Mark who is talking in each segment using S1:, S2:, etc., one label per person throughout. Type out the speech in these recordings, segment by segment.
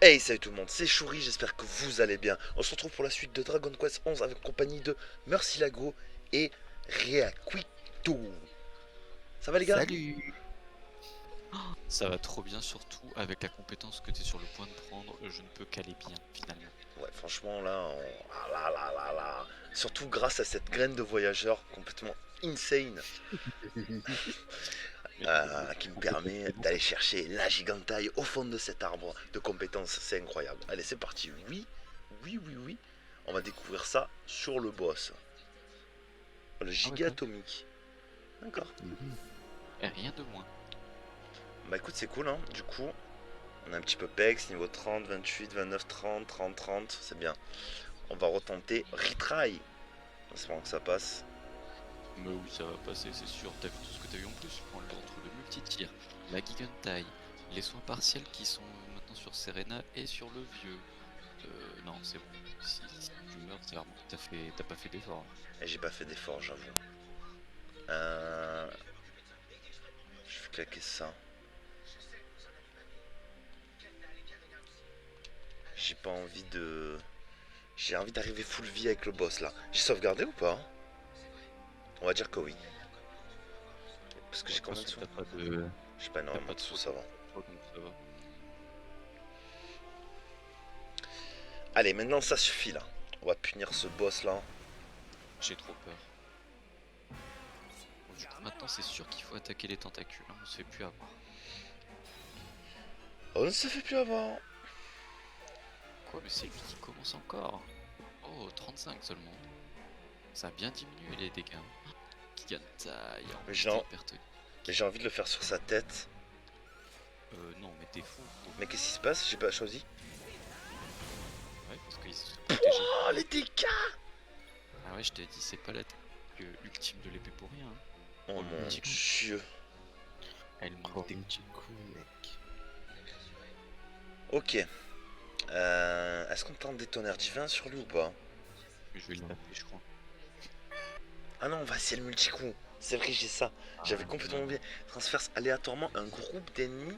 S1: Hey, salut tout le monde, c'est Chouri, j'espère que vous allez bien. On se retrouve pour la suite de Dragon Quest 11 avec compagnie de Murcielago et Reaquito. Ça va les gars?
S2: Salut! Ça va trop bien, surtout avec la compétence que tu es sur le point de prendre, je ne peux qu'aller bien finalement.
S1: Ouais, franchement là, ah là là là là. Surtout grâce à cette graine de voyageur complètement insane
S2: Mais
S1: qui me
S2: on peut pas
S1: permet
S2: aller dans ça.
S1: d'aller chercher la gigantaille au fond de cet arbre de compétences, c'est incroyable. Allez, c'est parti, oui, oui, oui, oui. On va découvrir ça sur le boss, le
S2: Ah ouais,
S1: giga
S2: quand même.
S1: atomique. D'accord.
S2: Et rien de moins.
S1: Bah écoute, c'est cool, hein. Du coup, on a un petit peu PEX, niveau 30, 28, 29, 30, 30, 30, c'est bien. On va retenter Retry. En espérant que ça passe.
S2: Mais oui, ça va passer, c'est sûr. T'as vu tout ce que t'as eu en plus? Entre le multi-tir, la Gigantai, les soins partiels qui sont maintenant sur Serena et sur le vieux. Non, c'est bon. Si tu meurs, c'est vraiment que t'as pas fait d'effort.
S1: Et j'ai pas fait d'effort, j'avoue. Euh... Je vais claquer ça. J'ai pas envie de... J'ai envie d'arriver full vie avec le boss là. J'ai sauvegardé ou pas? On va dire que oui. Parce que
S2: Bon, de
S1: j'ai
S2: toute
S1: combien de
S2: façon,
S1: sous? J'ai pas
S2: t'as
S1: énormément
S2: pas
S1: de sous,
S2: trop
S1: ça va.
S2: d'argent sur toi, donc ça va.
S1: Allez, maintenant ça suffit là. On va punir ce boss là.
S2: J'ai trop peur. Bon, du coup, maintenant, c'est sûr qu'il faut attaquer les tentacules, hein, on se fait plus avoir.
S1: On ne se fait plus avoir.
S2: Quoi, mais c'est lui qui commence encore. Oh, 35 seulement. Ça a bien diminué les dégâts. Gigantai,
S1: Mais
S2: entité
S1: j'ai
S2: hypertonique.
S1: envie de le faire sur sa tête.
S2: Non, mais t'es fou.
S1: Mais qu'est-ce qui se passe? J'ai pas choisi.
S2: Ouais, parce qu'il se protégeait.
S1: Oh, les dégâts!
S2: Ah ouais, je t'ai dit, c'est pas l'attaque ultime de l'épée pour rien, hein.
S1: Oh
S2: Oh, le
S1: mon
S2: multi-coup.
S1: dieu.
S2: Ah, le
S3: Oh,
S2: multi-coup.
S3: petit coup, mec.
S1: Ok. Est-ce qu'on tente des tonnerres divins sur lui ou pas?
S2: Mais je vais le
S3: Non.
S2: taper, je crois.
S1: Ah non, on va essayer le multi-coup. C'est vrai, j'ai ça. J'avais
S2: Ah
S1: complètement
S2: non.
S1: oublié. Transfère aléatoirement un groupe d'ennemis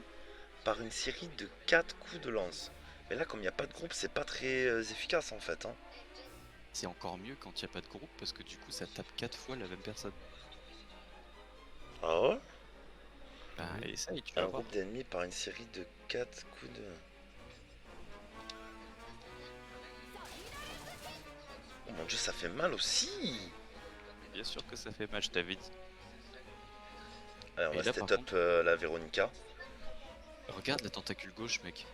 S1: par une série de 4 coups de lance. Mais là, comme il n'y a pas de groupe, c'est pas très efficace en fait, hein.
S2: C'est encore mieux quand il n'y a pas de groupe parce que du coup, ça tape 4 fois la même personne.
S1: Ah ouais?
S2: Bah, essaye, tu vas
S1: Un
S2: voir.
S1: groupe d'ennemis par une série de 4 coups de... Oh mon dieu, ça fait mal aussi.
S2: Mais bien sûr que ça fait mal, je t'avais dit.
S1: Allez, on
S2: Et
S1: va
S2: là,
S1: set
S2: par
S1: up
S2: contre,
S1: la Véronica.
S2: regarde la tentacule gauche, mec.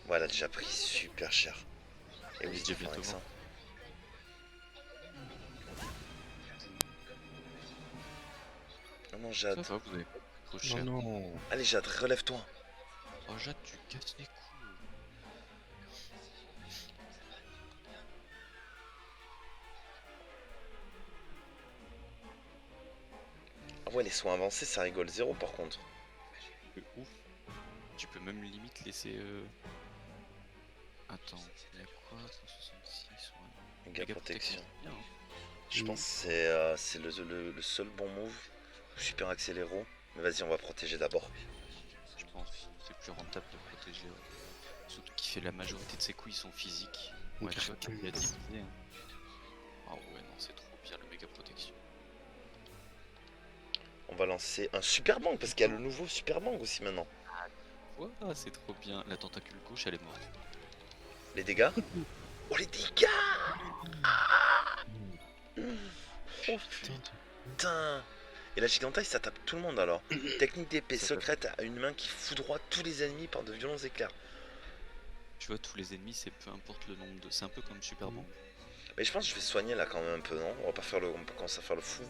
S1: Ouais, elle a déjà pris super cher. Et
S2: Elle
S1: oui,
S2: est
S1: se
S2: déjà
S1: défend
S2: bientôt
S1: avec ça.
S2: morte.
S1: Oh non,
S2: Ça
S1: Jade.
S2: va, vous avez pas pris trop
S3: Non,
S2: cher.
S3: non.
S1: Allez, Jade, relève-toi.
S2: Oh, Jade, tu casses les couilles.
S1: Ah ouais, les soins avancés, ça rigole zéro par contre.
S2: De ouf. Tu peux même limite laisser. Attends, il y a quoi 166, ouais.
S1: Méga
S2: Méga protection,
S1: protection.
S2: c'est bien, hein.
S1: Je pense
S3: Oui.
S1: que c'est le seul bon move. Super accéléro. Mais vas-y, on va protéger d'abord.
S2: Je pense. C'est plus rentable de protéger. Ouais. Surtout qu'il fait la majorité de ses coups, ils sont physiques. Ouais, tu vois, il a divisé. Hein. Ah ouais, non, c'est trop bien le méga protection.
S1: On va lancer un super bang parce qu'il y a le nouveau super bang aussi maintenant.
S2: Ouais, c'est trop bien. La tentacule gauche, elle est morte.
S1: Les dégâts. Oh, les dégâts. Oh
S3: Putain
S1: putain. Et la gigantaille, ça tape tout le monde alors. Technique d'épée
S2: Ça tape.
S1: secrète à une main qui foudroie tous les ennemis par de violents éclairs.
S2: Tu vois, tous les ennemis, c'est peu importe le nombre de. C'est un peu comme Super Bang.
S1: Mais je pense que je vais soigner là quand même un peu, non? On va pas faire le. On peut commencer à faire le fou.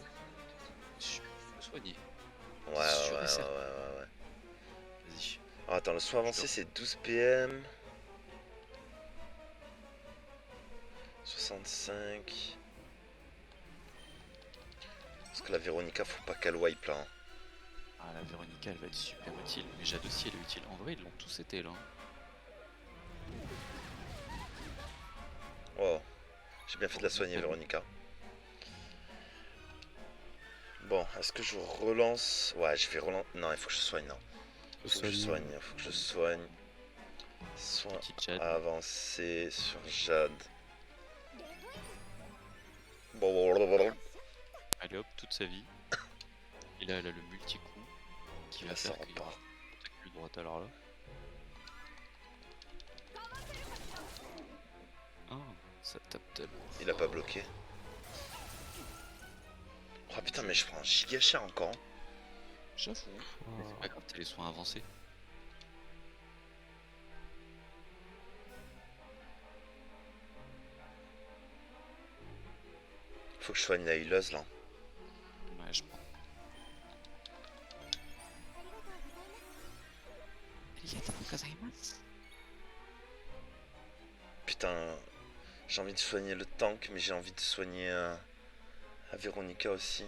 S2: Je peux soigner.
S1: Ouais, ouais,
S2: T'es
S1: ouais,
S2: sûr et certain.
S1: ouais.
S2: Vas-y.
S1: Oh, attends, le soin
S2: Je
S1: avancé
S2: dors.
S1: c'est 12 PM. 65. Parce que la Véronica, faut pas qu'elle wipe là, hein.
S2: Ah, la Véronica, elle va être super utile. Mais Jade aussi, elle est utile. En vrai, ils l'ont tous été là.
S1: Oh, j'ai bien fait de la soigner,
S2: Nickel.
S1: Véronica. Bon, est-ce que je relance? Ouais, je vais relancer. Non, il faut que je soigne, non. Il faut que je soigne, il faut que je soigne. Soin
S2: Petite Jade.
S1: avancé sur Jade. Bon,
S2: Allez hop, toute sa vie. Et là, elle a le multi-coup qui va
S1: là, ça
S2: faire qu'il y aura
S1: repart.
S2: plus droite alors là. Ah, ça tape tellement.
S1: Il a pas bloqué. Oh putain, mais je prends un giga cher encore.
S2: J'avoue. Mais c'est pas grave, t'as les soins avancés.
S1: Faut que je soigne la healeuse là.
S2: Ouais, je prends.
S1: Putain, j'ai envie de soigner le tank, mais j'ai envie de soigner la Véronica aussi.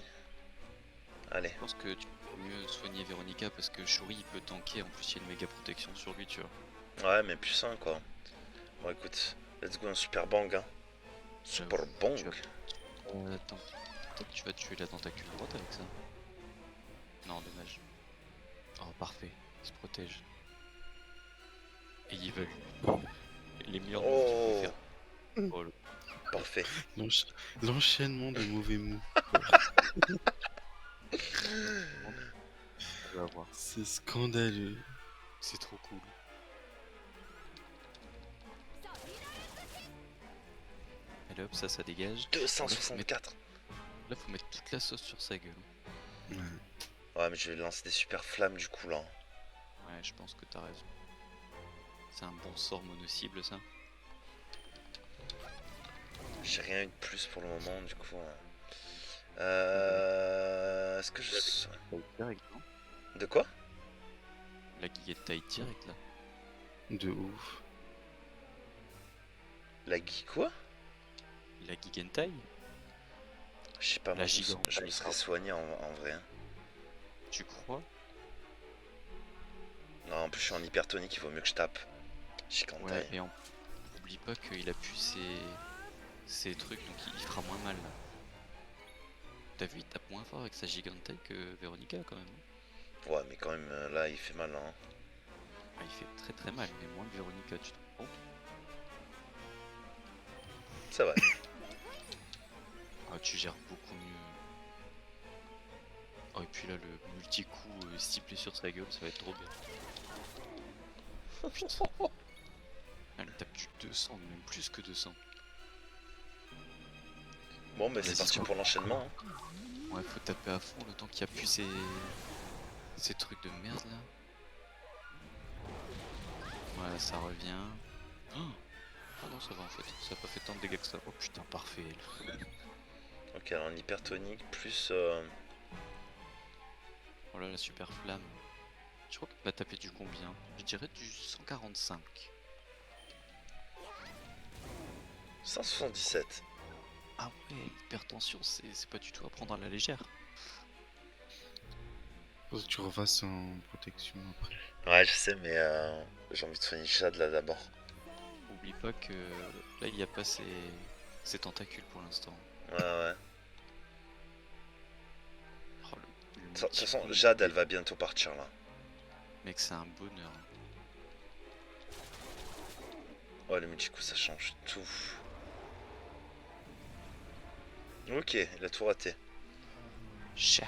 S1: Allez.
S2: Je pense que tu peux mieux soigner Véronica parce que Shuri il peut tanker, en plus il y a une méga protection sur lui, tu vois.
S1: Ouais, mais puissant quoi. Bon, écoute, let's go un super bang. Hein. Super
S2: J'avoue,
S1: bang.
S2: Attends, peut-être que tu vas tuer la tentacule droite avec ça. Non, dommage. Oh, parfait, il se protège. Et il va les meilleurs moves qu'il peut
S1: Oh,
S2: faire. Oh, le...
S1: parfait.
S3: L'enchaînement de mauvais mots.
S2: On va voir.
S3: C'est scandaleux.
S2: C'est trop cool. Allez hop, ça dégage.
S1: 264.
S2: Là, faut mettre toute la sauce sur sa gueule.
S3: Ouais.
S1: Ouais, mais je vais lancer des super flammes du coup là.
S2: Ouais, je pense que t'as raison. C'est un bon sort mono-cible, ça.
S1: J'ai rien eu de plus pour le moment du coup. Est-ce que je.
S2: Direct, non?
S1: De quoi?
S2: La guiguette taille direct, là.
S3: De ouf.
S1: La Guy quoi?
S2: La Gigantai?
S1: Je sais pas,
S2: La
S1: moi je
S2: Gigantai,
S1: me serais
S2: pardon.
S1: soigné en vrai. Hein.
S2: Tu crois?
S1: Non, en plus je suis en hypertonique, il vaut mieux que je tape. Gigantai.
S2: Ouais, et oublie pas qu'il a pu ses trucs, donc il fera moins mal, là. T'as vu, il tape moins fort avec sa Gigantai que Véronica, quand même.
S1: Ouais, mais quand même là il fait mal. Hein.
S2: Ah, il fait très très mal, mais moins que Véronica, tu te rends compte?
S1: C'est vrai.
S2: Ah, tu gères beaucoup mieux. Oh, et puis là, le multi-coup ciblé sur sa gueule, ça va être trop bien. Putain. Elle tape du 200, même plus que 200.
S1: Bon, bah c'est
S2: Vas-y,
S1: parti
S2: quoi.
S1: pour l'enchaînement. Hein.
S2: Ouais, faut taper à fond le temps qu'il y a plus ces trucs de merde là. Voilà, ça revient. Oh ah non, ça va en fait, ça a pas fait tant de dégâts que ça. Oh putain, parfait.
S1: Ok, alors en hypertonique plus.
S2: Voilà la super flamme. Je crois qu'elle va taper du combien? Je dirais du 145.
S1: 177.
S2: Ah ouais, hypertension, c'est pas du tout à prendre à la légère.
S3: Faut que tu refasses en protection après.
S1: Ouais, je sais, mais j'ai envie de soigner Chad là d'abord.
S2: Oublie pas que là il n'y a pas ses tentacules pour l'instant.
S1: Ouais, ouais.
S2: Oh,
S1: De toute façon, Jade elle va bientôt partir là.
S2: Mec, c'est un bonheur.
S1: Ouais, le multi-coup ça change tout. Ok, il a tout raté.
S2: Chat.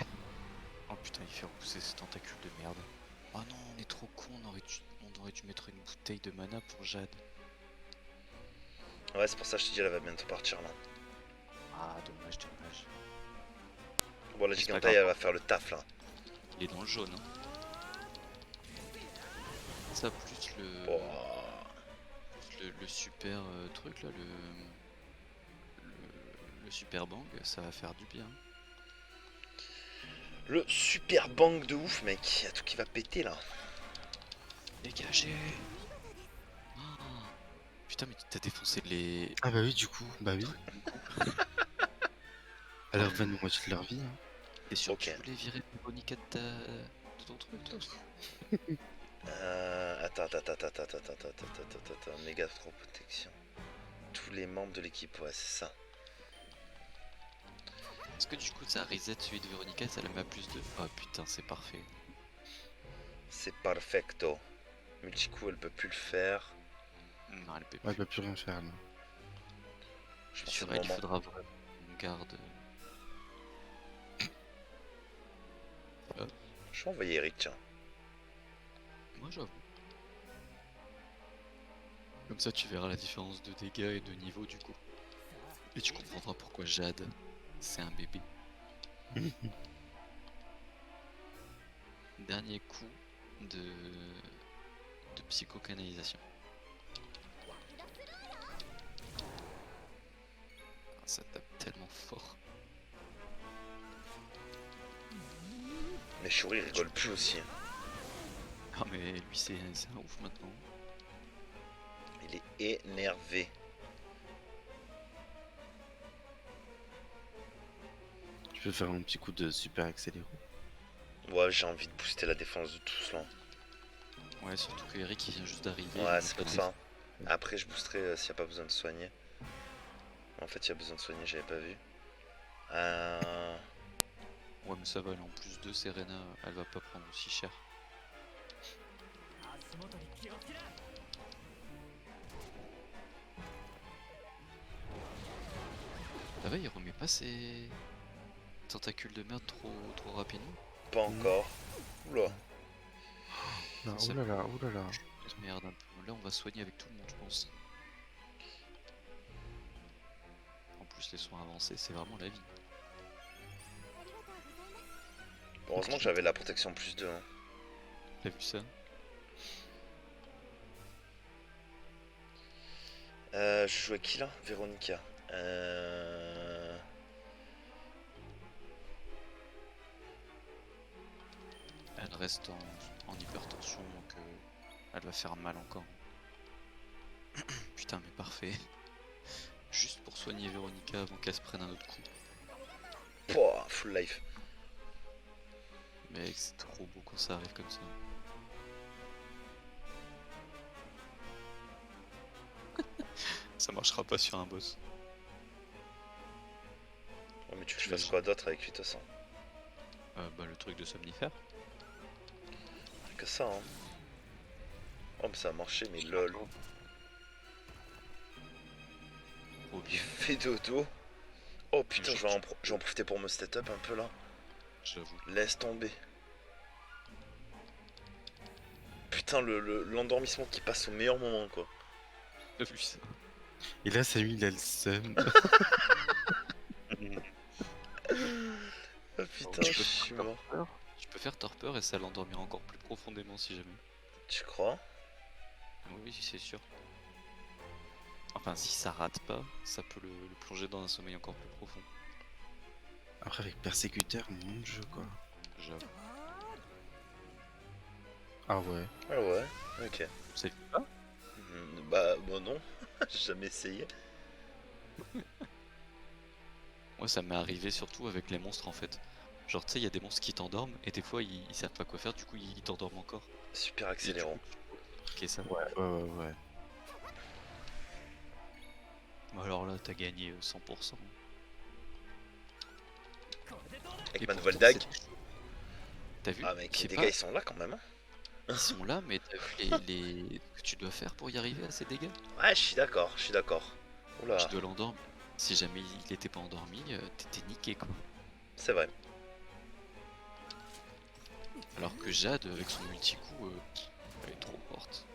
S2: Oh putain, il fait repousser ses tentacules de merde. Oh non, on est trop con, on aurait dû mettre une bouteille de mana pour Jade.
S1: Ouais, c'est pour ça que je te dis, elle va bientôt partir là.
S2: Ah, dommage, dommage.
S1: Bon, la
S2: C'est pas
S1: Gigantai
S2: grave.
S1: elle va faire le taf là.
S2: Il est dans le jaune. Hein. Ça, plus
S1: Oh.
S2: le super truc là, le super bang, ça va faire du bien.
S1: Le super bang de ouf, mec. Il y a tout qui va péter là.
S2: Dégagez. Oh. Putain, mais t'as défoncé les.
S3: Ah bah oui, du coup, bah oui. À leur une moitié de leur vie. Hein.
S2: T'es sûr
S1: Ok.
S2: que tu voulais virer Monica de ton truc, toi?
S1: Attends. Méga trop protection. Tous les membres de l'équipe, ouais, c'est ça.
S2: Est-ce que du coup ça reset celui de Véronica, ça la met à plus de. Oh putain, c'est parfait.
S1: C'est perfecto. Multi-coup, elle peut plus le faire.
S2: Non, elle peut
S3: Ouais, elle
S2: plus.
S3: peut plus rien faire là.
S1: Je pense que c'est
S2: Sur
S1: le
S2: elle, il
S1: moment.
S2: faudra vraiment qu'on garde.
S1: Je vais envoyer Eric, tiens.
S2: Moi, j'avoue. Comme ça, tu verras la différence de dégâts et de niveau du coup. Et tu comprendras pourquoi Jade, c'est un bébé. Dernier coup de psychocanalisation. Ah, ça tape tellement fort.
S1: Mais Shuri il rigole plus aussi. Hein.
S2: Ah mais lui c'est un ouf maintenant.
S1: Il est énervé.
S3: Tu peux faire un petit coup de super accéléré.
S1: Ouais, j'ai envie de booster la défense de tous là.
S2: Ouais, surtout que Eric il vient juste d'arriver.
S1: Ouais,
S2: il
S1: c'est
S2: met
S1: pour
S2: pas
S1: ça. Après, je boosterai s'il n'y a pas besoin de soigner. En fait, il y a besoin de soigner, j'avais pas vu.
S2: Ouais mais ça va, elle est en plus de Serena, elle va pas prendre aussi cher. Ça va, il remet pas ses tentacules de merde trop rapidement.
S1: Pas encore. Oula.
S3: Là,
S2: Ça-
S3: oulala, oulala.
S2: Merde un peu. Là on va soigner avec tout le monde je pense. En plus les soins avancés c'est vraiment la vie.
S1: Heureusement que j'avais la protection plus 2. Hein.
S2: T'as vu ça?
S1: Je jouais qui là? Véronica.
S2: Elle reste en hypertension donc elle va faire mal encore. Putain mais parfait. Juste pour soigner Véronica avant qu'elle se prenne un autre coup.
S1: Pouah, full life.
S2: Mec c'est trop beau quand ça arrive comme ça. Ça marchera pas sur un boss.
S1: Oh, mais tu veux que je fasse quoi d'autre avec lui de toute façon?
S2: Bah le truc de somnifère.
S1: Que ça, hein. Oh, mais ça a marché, mais lol.
S2: Trop
S1: Il
S2: bien,
S1: fait dodo. Oh putain,
S2: Je-
S1: je vais en profiter pour me stat up un peu là.
S2: j'avoue.
S1: Laisse tomber. Putain, l'endormissement qui passe au meilleur moment quoi.
S2: T'as vu ça?
S3: Et là, Samy, il a le seum.
S1: Ah putain,
S2: Tu
S1: je
S2: peux
S1: suis
S2: faire
S1: mort.
S2: torpeur. Tu peux faire torpeur et ça l'endormira encore plus profondément si jamais.
S1: Tu crois?
S2: Oui, c'est sûr. Enfin, si ça rate pas, ça peut le plonger dans un sommeil encore plus profond.
S3: Après, avec persécuteur, mon dieu, quoi.
S2: J'avoue.
S3: Ah ouais.
S1: Ah ouais, ok.
S2: Vous savez pas?
S1: Bah, moi non. J'ai jamais essayé.
S2: Moi, ça m'est arrivé surtout avec les monstres en fait. Genre, tu sais, il y a des monstres qui t'endorment et des fois ils savent pas quoi faire, du coup ils t'endorment encore.
S1: Super
S2: Et du
S1: accélérant.
S2: coup, ok, ça.
S3: Ouais.
S2: Bah alors là, t'as gagné 100%.
S1: Avec
S2: Et
S1: ma
S2: pourtant,
S1: nouvelle dague.
S2: T'as vu?
S1: Ah mec,
S2: Je
S1: les
S2: sais
S1: dégâts
S2: pas,
S1: ils sont là quand même. Hein.
S2: ils sont là, mais t'as vu ce que tu dois faire pour y arriver à ces dégâts?
S1: Ouais, je suis d'accord, je suis d'accord. Oula,
S2: Tu dois l'endormir. Si jamais il était pas endormi, t'étais niqué quoi.
S1: c'est vrai.
S2: Alors que Jade, avec son multi-coup, elle est trop forte.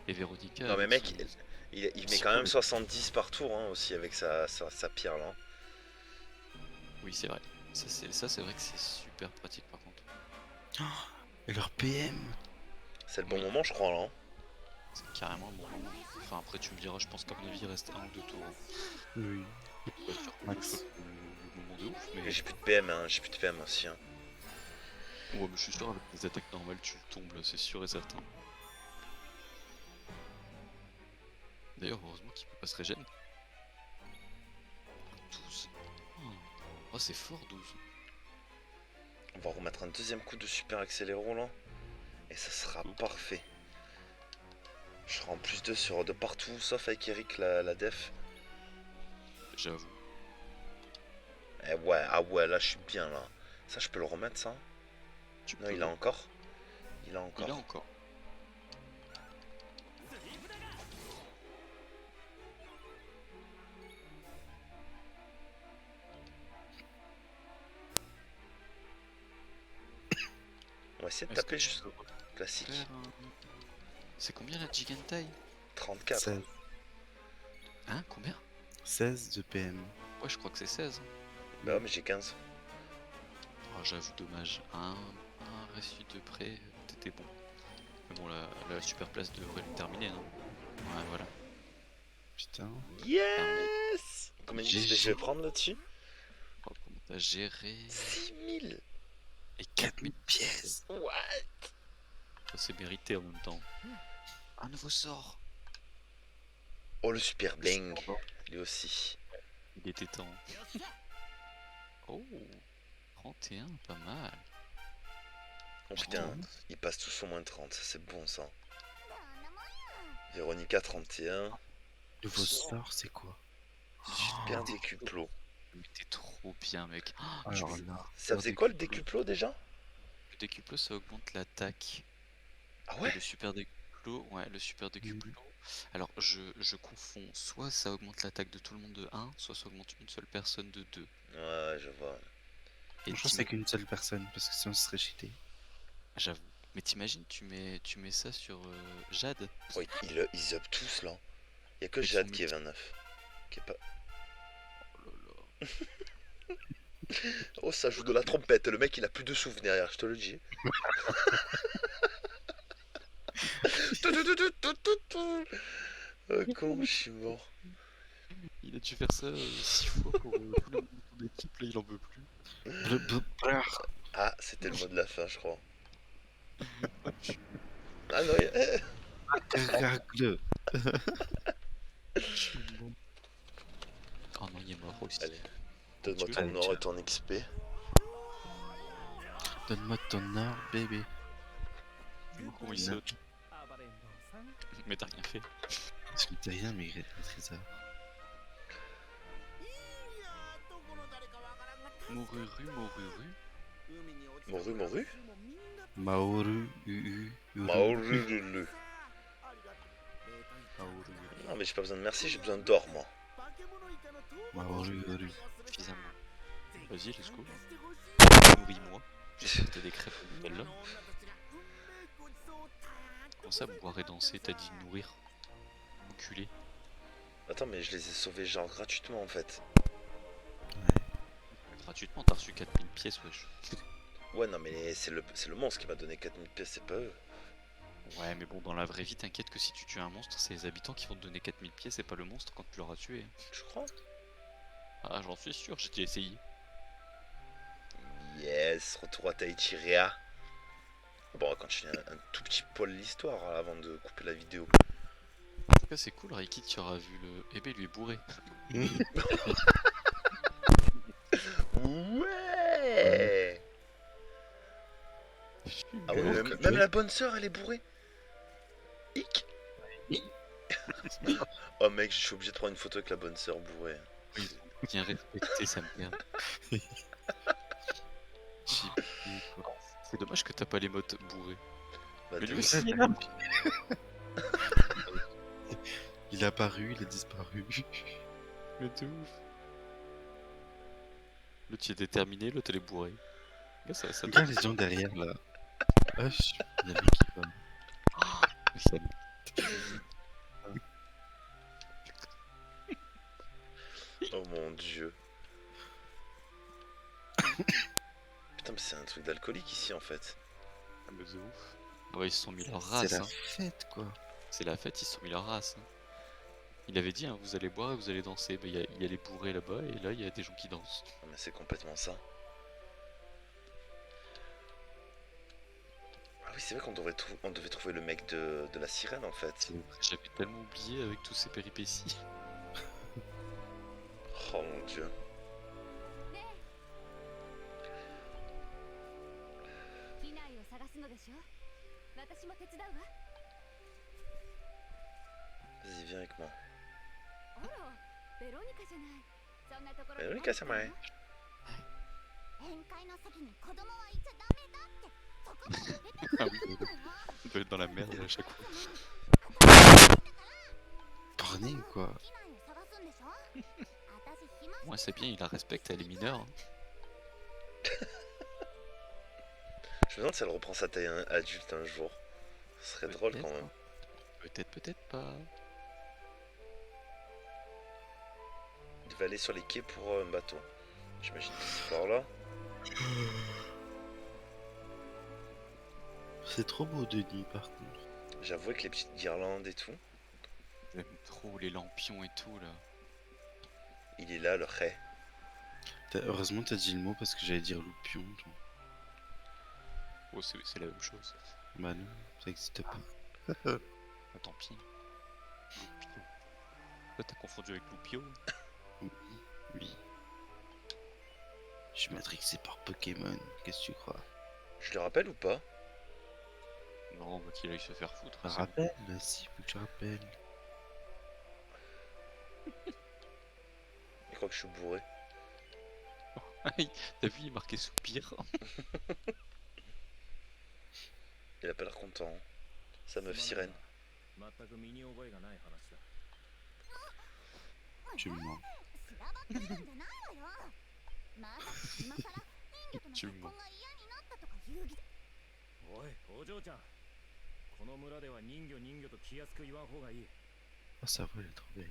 S2: Et Véronica,
S1: Non mais
S2: avec
S1: mec,
S2: son-
S1: il met
S2: psycho,
S1: quand même
S2: elle-
S1: 70 par tour hein, aussi avec sa pierre là.
S2: Oui, c'est vrai. Ça, c'est vrai que c'est super pratique par contre.
S3: Et leur PM.
S1: C'est le bon
S2: Oui.
S1: moment je crois là. Hein.
S2: C'est carrément le bon moment. Enfin, après, tu me diras, je pense qu'à mon avis, il reste un ou deux tours.
S3: Oui.
S2: Pas sûr que
S3: Max.
S2: ce soit le moment de ouf, mais.
S1: Et j'ai plus de PM, hein, j'ai plus de PM aussi. Hein.
S2: Ouais, mais je suis sûr, avec les attaques normales, tu tombes, c'est sûr et certain. D'ailleurs, heureusement qu'il peut pas se régénérer. 12. Oh, c'est fort, 12.
S1: On va remettre un deuxième coup de super accéléro là. Et ça sera
S2: Cool.
S1: parfait. Je serai en plus 2 sur de partout, sauf avec Eric la def.
S2: J'avoue.
S1: Eh ouais, ah ouais, là je suis bien là. Ça je peux le remettre ça?
S2: Tu
S1: Non,
S2: peux.
S1: il a encore. Il a encore.
S2: Il a encore.
S1: essayer de
S2: Est-ce que
S1: taper
S2: tu
S1: juste
S2: peux
S1: classique.
S2: faire C'est combien la Gigantai
S1: 34.
S3: 16,
S2: Hein, combien
S3: 16 de PM.
S2: Ouais, je crois que c'est 16.
S1: Bah ouais, mais j'ai 15.
S2: Oh, j'avoue, dommage. Un reçu de près, t'étais bon. Mais bon, la super place devrait le terminer, non? Ouais, voilà.
S3: Putain.
S1: Yes. Combien de
S3: GG.
S1: XP je vais prendre là-dessus?
S2: Oh, comment t'as géré
S1: 6000.
S2: Et 4000
S3: pièces.
S1: What?
S2: Ça, c'est mérité en même temps. Un nouveau sort.
S1: Oh, le super
S2: Le
S1: bang.
S2: super bang.
S1: Lui aussi.
S2: Il était temps. Oh, 31, pas mal.
S1: Oh putain, ils passent tous au moins 30. Ça, c'est bon ça. Véronica 31.
S3: Nouveau sort, c'est quoi?
S1: Super décuplot.
S2: Mais t'es trop bien, mec. Oh,
S3: Alors là.
S1: Ça faisait quoi le décuplot déjà?
S2: Le décuplot, ça augmente l'attaque.
S1: Ah
S2: Et
S1: ouais?
S2: le super décuplot, ouais, le super décuplot. Alors, je confonds. Soit ça augmente l'attaque de tout le monde de 1, soit ça augmente une seule personne de 2.
S1: Ouais, je vois.
S2: Et
S3: Je pense que c'est qu'une seule personne, parce que sinon ce serait cheaté.
S2: J'avoue. Mais t'imagines, tu mets ça sur Jade.
S1: Ouais, ils up tous là. Il y a que
S2: Avec son
S1: Jade qui est
S2: multi.
S1: 29. Qui est pas...
S2: Oh là là.
S1: Oh, ça joue de la trompette. Le mec, il a plus de souvenirs derrière, je te le dis. Con, je suis mort.
S2: Il a dû faire ça 6 fois pour tous les membres de son équipe, là il en veut plus.
S1: Ah, c'était le mot de la fin, je crois. Ah non,
S3: Ragle.
S2: Oh non, il est mort aussi.
S1: Allez, donne-moi
S2: Tu
S1: ton
S3: veux
S1: or et ton XP.
S3: Donne-moi ton or, bébé.
S2: Comment il saute? Mais t'as rien fait.
S3: Je ne dis rien, mais il reste un trésor.
S2: Moruru.
S1: Moru.
S3: Maoru, Uru,
S1: Maorulu. Non, mais j'ai pas besoin de merci, j'ai besoin d'or, moi.
S3: Maoru, Uru.
S2: Suffisamment. Vas-y, let's go. Nourris-moi. J'espère que t'as des crêpes au Nutella. Comment ça, boire et danser, t'as dit nourrir? Enculé.
S1: Attends, mais je les ai sauvés genre gratuitement en fait.
S2: Gratuitement, t'as reçu 4000 pièces, wesh.
S1: Ouais, non, mais c'est le monstre qui m'a donné 4000 pièces, c'est pas eux.
S2: Ouais, mais bon, dans la vraie vie, t'inquiète que si tu tues un monstre, c'est les habitants qui vont te donner 4000 pièces et pas le monstre quand tu l'auras tué.
S1: Je crois.
S2: Ah, j'en suis sûr, j'ai déjà essayé.
S1: Yes, retour à Taichiria. Bon, on va continuer un tout petit poil l'histoire avant de couper la vidéo.
S2: En tout cas, c'est cool, Raiki, tu auras vu le. Eh ben, lui est bourré.
S1: Ouais. Ah ouais, même la bonne sœur, elle est bourrée. Hic. Oh mec, je suis obligé de prendre une photo avec la bonne sœur bourrée.
S2: Oui, bien respecté sa mère. C'est dommage que t'as pas les modes bourrés.
S1: Bah,
S2: Mais
S1: de
S2: lui
S1: ouf.
S2: aussi,
S3: Il est apparu, il a disparu.
S2: mais de ouf. L'autre il est déterminé, l'autre elle est bourrée. Là, ça
S3: Regarde les gens derrière là. Hush, il y a lui qui va.
S1: Oh mon dieu. Putain, mais c'est un truc d'alcoolique ici en fait.
S2: Ah, mais de ouf. Ouais, ils se sont mis leur race.
S3: C'est la
S2: Hein.
S3: fête quoi.
S2: C'est la fête, ils se sont mis leur race. Hein. Il avait dit, hein, vous allez boire et vous allez danser. Bah, y a les bourrés là-bas et là, il y a des gens qui dansent.
S1: Non, mais c'est complètement ça. Ah oui, c'est vrai qu'on devait trouver le mec de la sirène en fait.
S2: J'avais tellement oublié avec tous ces péripéties.
S1: Oh mon dieu. Vas-y, viens avec moi. Véronica, c'est moi.
S2: Ah oui, on doit être dans la merde à chaque fois.
S3: Borné ou quoi?
S2: Moi, c'est bien, il la respecte, elle est mineure. Hein.
S1: Je me demande si elle reprend sa taille adulte un jour. Ce serait drôle quand même.
S2: Peut-être, peut-être pas.
S1: Il devait aller sur les quais pour un bateau. J'imagine que c'est par là.
S3: C'est trop beau de nuit par contre.
S1: J'avoue avec les petites guirlandes et tout.
S2: J'aime trop les lampions et tout là.
S1: Il est là, le ré.
S3: Heureusement t'as dit le mot parce que j'allais dire loupion. Genre.
S2: Oh, c'est la même chose.
S3: Bah non, ça existe pas.
S2: Ah, tant pis. Loupio. Toi, t'as confondu avec Loupio?
S3: Oui. Je suis matrixé par Pokémon, qu'est-ce que tu crois?
S1: Je le rappelle ou pas?
S2: Non, bah qu'il aille se faire foutre. c'est
S3: Rappelle, si, faut que tu rappelles.
S1: Il croit que je suis bourré.
S2: bon. Aïe, t'as vu, il est marqué soupir.
S1: Il a pas l'air content. Hein. Sa meuf sirène.
S3: Tu mens.
S2: Tu me mens.
S4: おい、お嬢ちゃん。この村では人魚人魚と気安く言わん方がいい。
S3: Oh ça va, elle est trop belle.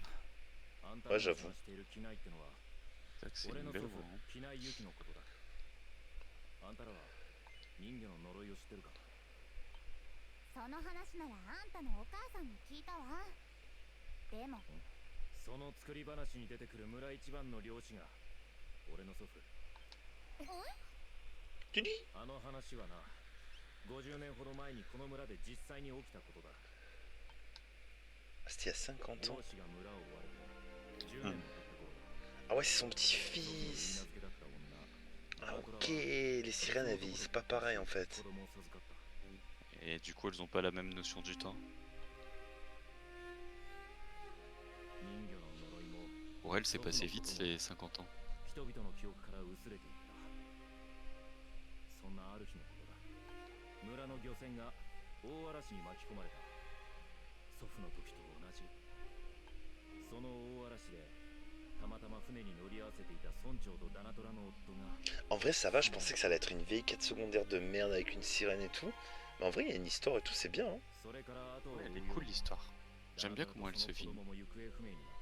S4: あんた
S1: Ouais,
S4: が
S1: j'avoue.
S4: 話しているキナイってのは
S2: C'est vrai que c'est
S4: 俺
S2: une
S4: の
S2: belle
S4: 祖父
S2: voix. Hein.
S4: キナイユキのことだ。あんたらは人魚の呪いを知ってるか？
S5: その話ならあんたのお母さんに聞いたわ。でも
S4: その作り話に出てくる村一番の漁師が俺の祖父。
S1: Tu dis?
S4: あの話はな、50年ほど前にこの村で実際に起きたことだ。
S1: C'était il y a 50 ans.
S4: 漁師が村を追われて10年のところ。
S1: Ah ouais, c'est son petit-fils. Ah ok, les sirènes, elles vieillissent pas pareil en fait.
S2: Et du coup, elles ont pas la même notion du temps. Pour elles, c'est passé vite ces 50 ans.
S4: 人々の記憶から薄れていった。そんなある日のことだ。村の漁船が大嵐に巻き込まれた。祖父の時と同じ。その大嵐でたまたま船に乗り合わせていた村長とダナトラの夫が。
S1: En vrai, ça va, je pensais que ça allait être une vieille quête secondaire de merde avec une sirène et tout. Mais en vrai, il y a une histoire et tout, c'est bien. Hein.
S4: それから後を追う
S2: Elle
S4: よう
S2: est
S4: に
S2: cool l'histoire. J'aime bien comment elle se
S4: ダナトラとその子
S2: finit.
S4: 供も行方不明になった。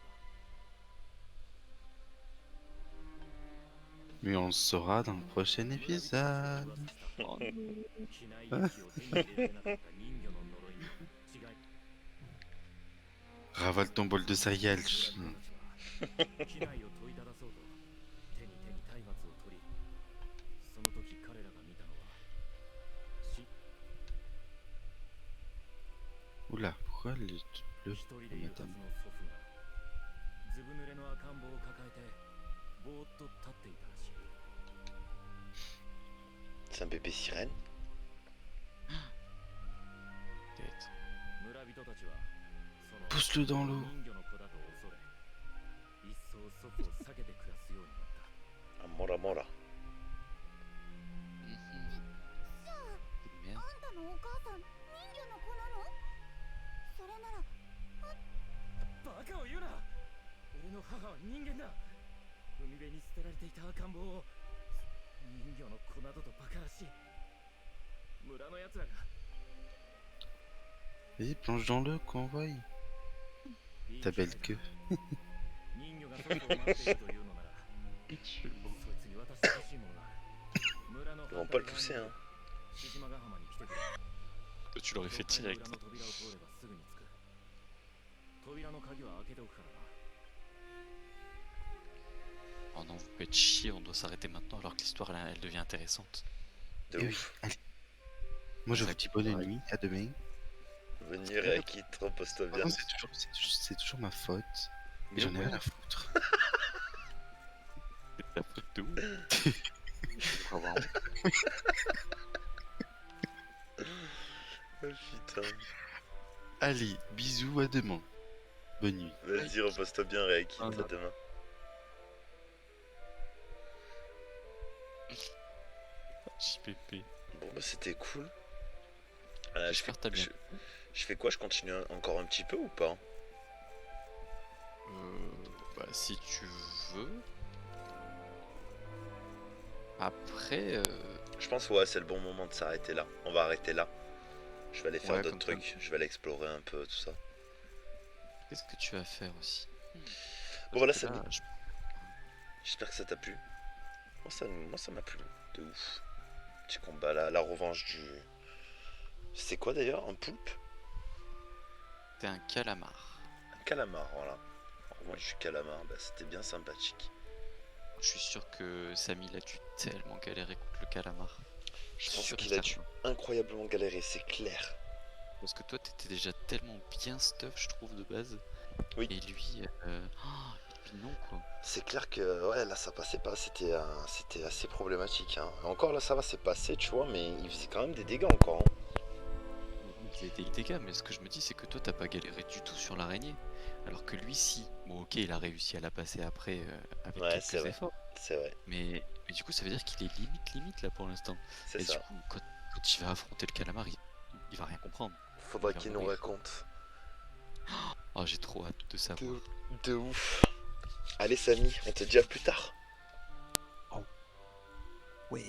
S3: Mais on le saura dans le prochain épisode.
S2: Oh,
S4: 機内勇気を手に入れられなかった人魚の呪いに違い。
S3: Ravale ton bol de céréales.
S4: 機内を問いただそうと手に松明を取り、その時彼らが見たのは死。
S3: Oula, pourquoi elle est toute bleue,
S4: 一人でいるはずの
S3: madame?
S4: 祖父がずぶ濡れの赤ん坊を抱えてぼーっと立っていたらしい。
S1: C'est un bébé sirène.
S2: tête.
S4: 村人たちはその
S3: Pousse-le dans l'eau.
S4: 人魚の子だと恐れ、一層祖父を避けて暮らすようになった。
S1: Ah, mora mora.
S2: Mhm.
S5: じゃあ
S2: Merde.
S5: あんたのお母さん人魚の子なの？それなら
S4: バカを言うな。俺の母は人間だ。海辺に捨てられていた赤ん坊を人魚の子などとバカらしい。村の奴らが
S3: Vas-y, plonge dans l'eau, qu'on voie. Ta belle queue.
S4: 人魚が祖父を待っているというのなら、そいつに渡してほしいものがある。村の
S1: Ils vont pas le pousser, hein.
S4: 獅島ヶ浜に来てくれ。
S2: Toi, tu l'aurais fait
S4: 教会の
S2: direct.
S4: 裏の扉を通ればすぐに着く。扉の鍵は開けておくからな。
S2: Oh non, vous faites chier, on doit s'arrêter maintenant alors que l'histoire elle devient intéressante.
S1: De
S3: Eh oui,
S1: ouf.
S3: allez. Moi je vous dis bonne nuit, à demain.
S1: Bonne nuit, Reiki, repose-toi bien.
S3: Non, c'est toujours ma faute. Et j'en ai rien à foutre.
S2: C'est ta faute de ouf. Faut avoir honte.
S1: Oh, putain.
S3: Allez, bisous, à demain. Bonne nuit.
S1: Vas-y, repose-toi bien, Reiki.
S2: Ah,
S1: À
S2: non.
S1: demain.
S2: JPP.
S1: Bon, bah, c'était cool.
S2: J'espère que t'as bien.
S1: Je fais quoi? Je continue encore un petit peu ou pas?
S2: Bah si tu veux. Après,
S1: Je pense ouais, c'est le bon moment de s'arrêter là. On va arrêter là. Je vais aller faire
S2: Ouais,
S1: d'autres
S2: comme ça.
S1: trucs. Je vais aller explorer un peu tout ça.
S2: Qu'est-ce que tu vas faire aussi?
S1: Bon voilà,
S2: Parce
S1: c'est
S2: que
S1: bon.
S2: là,
S1: J'espère que ça t'a plu. Moi ça m'a plu. De ouf. Petit combat là, la revanche du. C'est quoi d'ailleurs? Un poulpe?
S2: t'es un calamar.
S1: Un calamar, voilà. La revanche du calamar, bah, c'était bien sympathique.
S2: Je suis sûr que Samy a dû tellement galérer contre le calamar.
S1: Je pense
S2: Sûr et
S1: qu'il a dû
S2: certain.
S1: incroyablement galérer, c'est clair.
S2: Parce que toi, t'étais déjà tellement bien stuff, je trouve, de base.
S1: Oui.
S2: Et lui, et puis non, quoi.
S1: C'est clair que ouais là ça passait pas, c'était assez problématique. Hein. Encore là ça va, c'est passé tu vois, mais il faisait quand même des dégâts encore. Hein.
S2: Il faisait des dégâts, mais ce que je me dis, c'est que toi, t'as pas galéré du tout sur l'araignée. Alors que lui, si. Bon, ok, il a réussi à la passer après avec
S1: Ouais, c'est
S2: quelques
S1: vrai.
S2: efforts.
S1: C'est vrai,
S2: Mais du coup, ça veut dire qu'il est limite là pour l'instant.
S1: c'est
S2: Et
S1: ça.
S2: du coup, quand il va affronter le calamar, il va rien comprendre.
S1: Faudra
S2: il va
S1: qu'il nous
S2: mourir.
S1: raconte.
S2: Oh, j'ai trop hâte de savoir.
S1: De ouf. Allez Samy, on te dit à plus tard.
S3: Ouais.